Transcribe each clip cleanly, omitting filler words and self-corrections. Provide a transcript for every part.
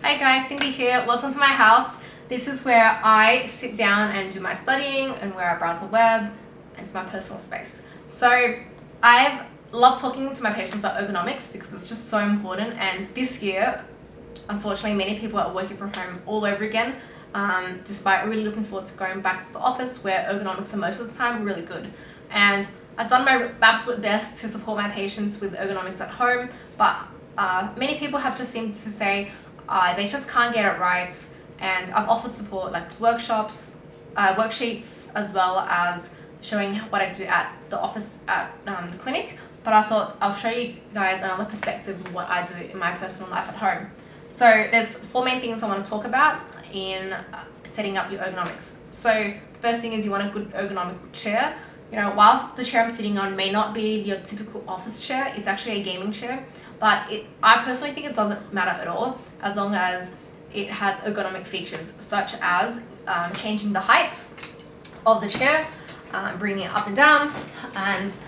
Hi guys, Cindy here. Welcome to my house. This is where I sit down and do my studying and where I browse the web, and it's my personal space. So I love talking to my patients about ergonomics because it's just so important, and this year, unfortunately, many people are working from home all over again, despite really looking forward to going back to the office where ergonomics are most of the time really good. And I've done my absolute best to support my patients with ergonomics at home, but many people have just seemed to say they just can't get it right, and I've offered support like workshops, worksheets, as well as showing what I do at the office at the clinic. But I thought I'll show you guys another perspective of what I do in my personal life at home. So there's 4 main things I want to talk about in setting up your ergonomics. So the first thing is you want a good ergonomic chair. You know, whilst the chair I'm sitting on may not be your typical office chair, it's actually a gaming chair. But I personally think it doesn't matter at all as long as it has ergonomic features such as changing the height of the chair, bringing it up and down, and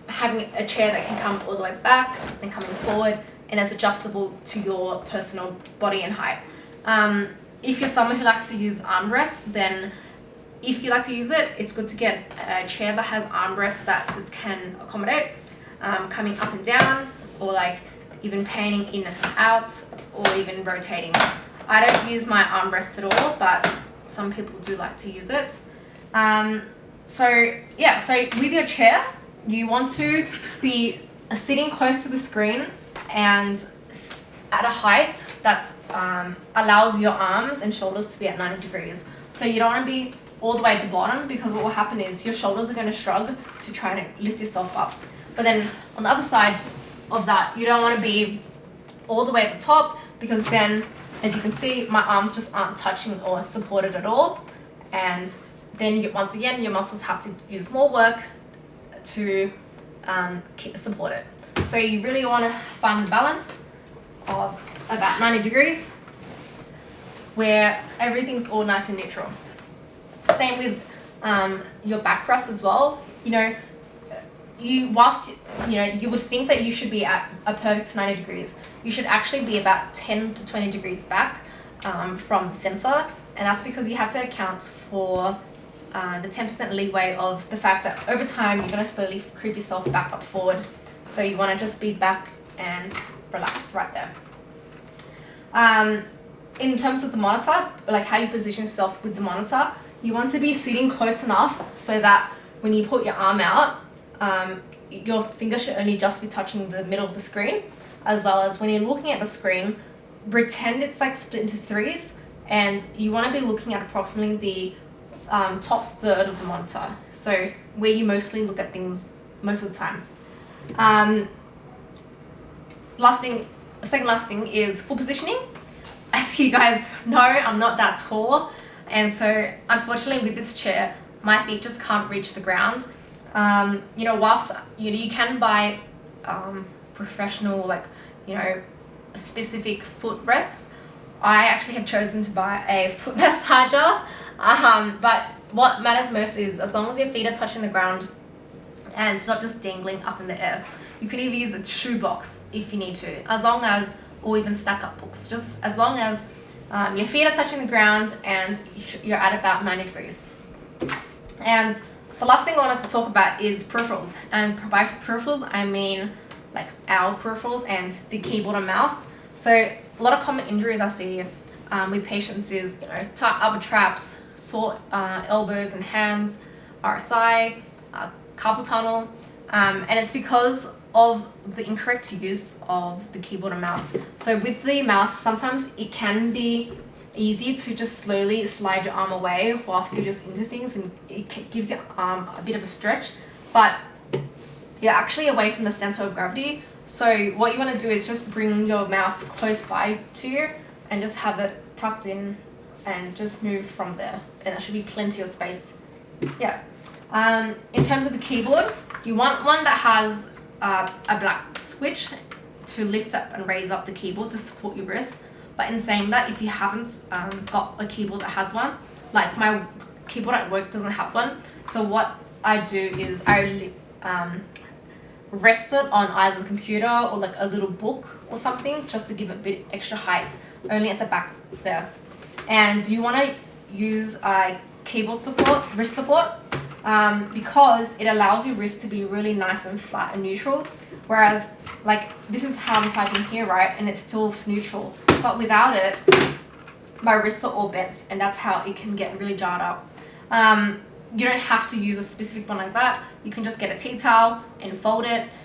having a chair that can come all the way back and coming forward, and it's adjustable to your personal body and height. If you're someone who likes to use armrests, then if you like to use it, it's good to get a chair that has armrests that can accommodate coming up and down, or like even painting in and out, or even rotating. I don't use my armrest at all, but some people do like to use it. So with your chair, you want to be sitting close to the screen and at a height that allows your arms and shoulders to be at 90 degrees. So you don't want to be all the way at the bottom, because what will happen is your shoulders are going to shrug to try to lift yourself up. But then on the other side of that, you don't want to be all the way at the top, because then, as you can see, my arms just aren't touching or supported at all. And then once again, your muscles have to use more work to support it. So you really want to find the balance of about 90 degrees where everything's all nice and neutral. Same with your backrest as well. You would think that you should be at a perfect 90 degrees. You should actually be about 10 to 20 degrees back from the center, and that's because you have to account for the 10% leeway of the fact that over time you're going to slowly creep yourself back up forward. So you want to just be back and relaxed right there. In terms of the monitor, like how you position yourself with the monitor, you want to be sitting close enough so that when you put your arm out, your finger should only just be touching the middle of the screen, as well as when you're looking at the screen, pretend it's like split into threes, and you want to be looking at approximately the top third of the monitor, so where you mostly look at things most of the time. Second last thing is full positioning. As you guys know, I'm not that tall, and so unfortunately with this chair, my feet just can't reach the ground. Whilst you can buy professional, specific footrests, I actually have chosen to buy a foot massager. But what matters most is as long as your feet are touching the ground and not just dangling up in the air. You could even use a shoe box if you need to, or even stack up books, just as long as your feet are touching the ground and you're at about 90 degrees. And the last thing I wanted to talk about is peripherals. And by peripherals, I mean like our peripherals and the keyboard and mouse. So a lot of common injuries I see with patients is tight upper traps, sore elbows and hands, RSI, carpal tunnel, and it's because of the incorrect use of the keyboard and mouse. So with the mouse, sometimes it can be easy to just slowly slide your arm away whilst you're just into things, and it gives your arm a bit of a stretch, but you're actually away from the center of gravity. So what you want to do is just bring your mouse close by to you and just have it tucked in and just move from there, and there should be plenty of space. In terms of the keyboard, you want one that has a black switch to lift up and raise up the keyboard to support your wrist. But in saying that, if you haven't got a keyboard that has one, like my keyboard at work doesn't have one, so what I do is I rest it on either the computer or like a little book or something, just to give it a bit extra height. only at the back there. And you want to use keyboard support, wrist support, because it allows your wrist to be really nice and flat and neutral. Whereas, like, this is how I'm typing here, right? And it's still neutral. But without it, my wrists are all bent, and that's how it can get really jarred up. You don't have to use a specific one like that. You can just get a tea towel and fold it,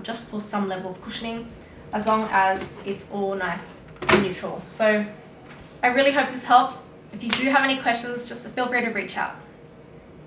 just for some level of cushioning, as long as it's all nice and neutral. So I really hope this helps. If you do have any questions, just feel free to reach out.